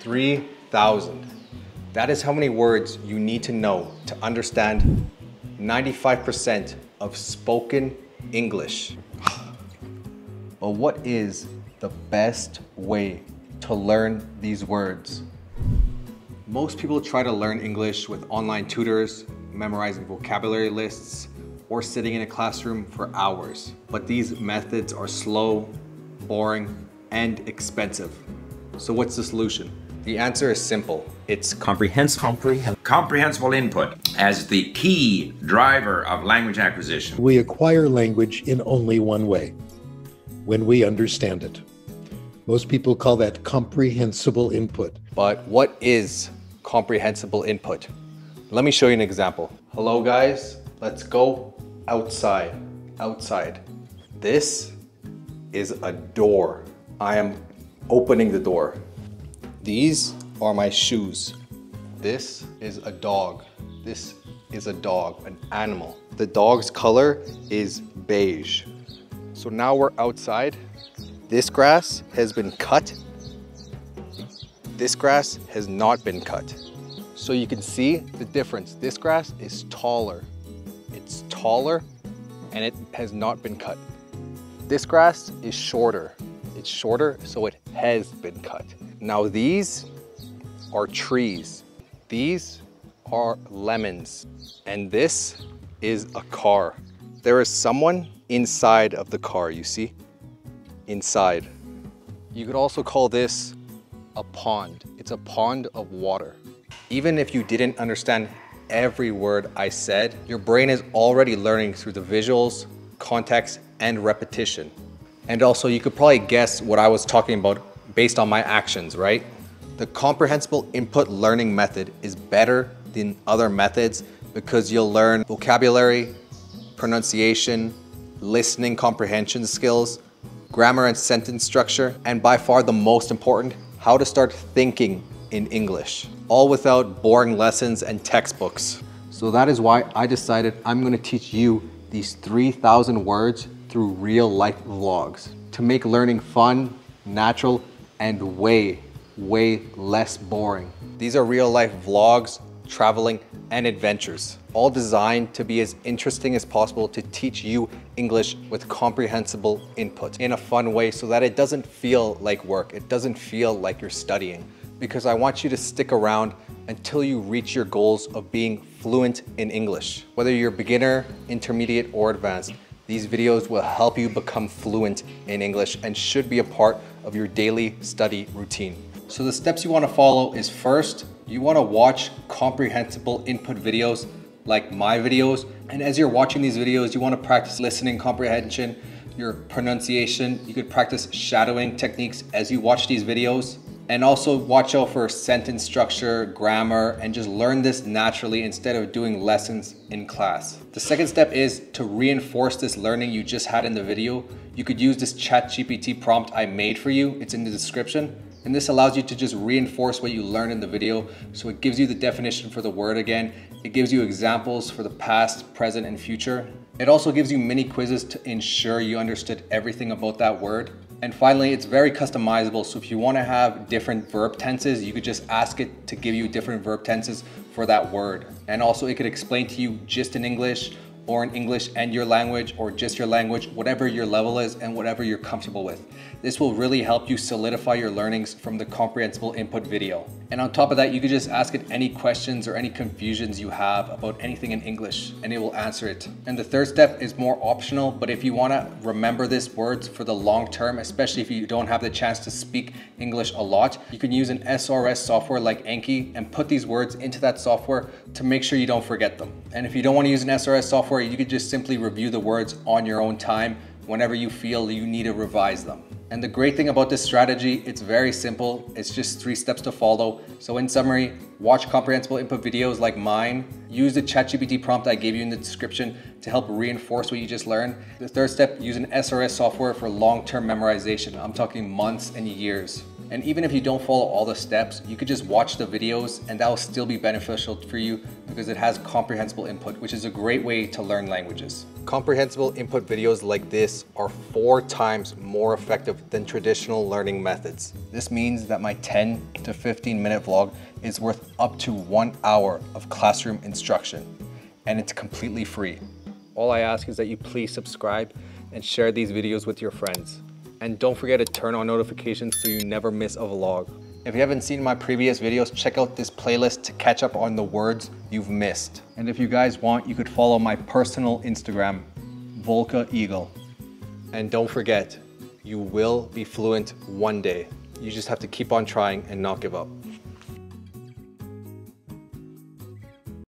3,000. That is how many words you need to know to understand 95% of spoken English. But what is the best way to learn these words? Most people try to learn English with online tutors, memorizing vocabulary lists, or sitting in a classroom for hours. But these methods are slow, boring, and expensive. So what's the solution? The answer is simple. It's comprehensible input as the key driver of language acquisition. We acquire language in only one way, when we understand it. Most people call that comprehensible input. But what is comprehensible input? Let me show you an example. Hello guys, let's go outside. Outside. This is a door. I am opening the door. These are my shoes. This is a dog. This is a dog, an animal. The dog's color is beige. So now we're outside. This grass has been cut. This grass has not been cut. So you can see the difference. This grass is taller. It's taller and it has not been cut. This grass is shorter. It's shorter, so it has been cut. Now these are trees. These are lemons. And this is a car. There is someone inside of the car, you see? Inside. You could also call this a pond. It's a pond of water. Even if you didn't understand every word I said, your brain is already learning through the visuals, context, and repetition. And also you could probably guess what I was talking about based on my actions, right? The comprehensible input learning method is better than other methods because you'll learn vocabulary, pronunciation, listening comprehension skills, grammar and sentence structure, and by far the most important, how to start thinking in English, all without boring lessons and textbooks. So that is why I decided I'm going to teach you these 3,000 words through real life vlogs to make learning fun, natural, and way less boring. These are real life vlogs, traveling, and adventures, all designed to be as interesting as possible to teach you English with comprehensible input in a fun way so that it doesn't feel like work, it doesn't feel like you're studying. Because I want you to stick around until you reach your goals of being fluent in English. Whether you're beginner, intermediate, or advanced, these videos will help you become fluent in English and should be a part of your daily study routine. So the steps you want to follow is first, you want to watch comprehensible input videos like my videos. And as you're watching these videos, you want to practice listening comprehension, your pronunciation. You could practice shadowing techniques as you watch these videos. And also watch out for sentence structure, grammar, and just learn this naturally instead of doing lessons in class. The second step is to reinforce this learning you just had in the video. You could use this ChatGPT prompt I made for you. It's in the description. And this allows you to just reinforce what you learned in the video. So it gives you the definition for the word again. It gives you examples for the past, present, and future. It also gives you mini quizzes to ensure you understood everything about that word. And finally, it's very customizable. So if you want to have different verb tenses, you could just ask it to give you different verb tenses for that word. And also it could explain to you just in English or in English and your language, or just your language, whatever your level is and whatever you're comfortable with. This will really help you solidify your learnings from the comprehensible input video. And on top of that, you could just ask it any questions or any confusions you have about anything in English and it will answer it. And the third step is more optional, but if you want to remember these words for the long term, especially if you don't have the chance to speak English a lot, you can use an SRS software like Anki and put these words into that software to make sure you don't forget them. And if you don't want to use an SRS software, you could just simply review the words on your own time whenever you feel you need to revise them. And the great thing about this strategy, it's very simple. It's just 3 steps to follow. So in summary, watch comprehensible input videos like mine. Use the ChatGPT prompt I gave you in the description to help reinforce what you just learned. The third step, use an SRS software for long-term memorization. I'm talking months and years. And even if you don't follow all the steps, you could just watch the videos and that will still be beneficial for you because it has comprehensible input, which is a great way to learn languages. Comprehensible input videos like this are 4 times more effective than traditional learning methods. This means that my 10 to 15 minute vlog is worth up to 1 hour of classroom instruction, and it's completely free. All I ask is that you please subscribe and share these videos with your friends. And don't forget to turn on notifications so you never miss a vlog. If you haven't seen my previous videos, check out this playlist to catch up on the words you've missed. And if you guys want, you could follow my personal Instagram, Volca Eagle. And don't forget, you will be fluent one day. You just have to keep on trying and not give up.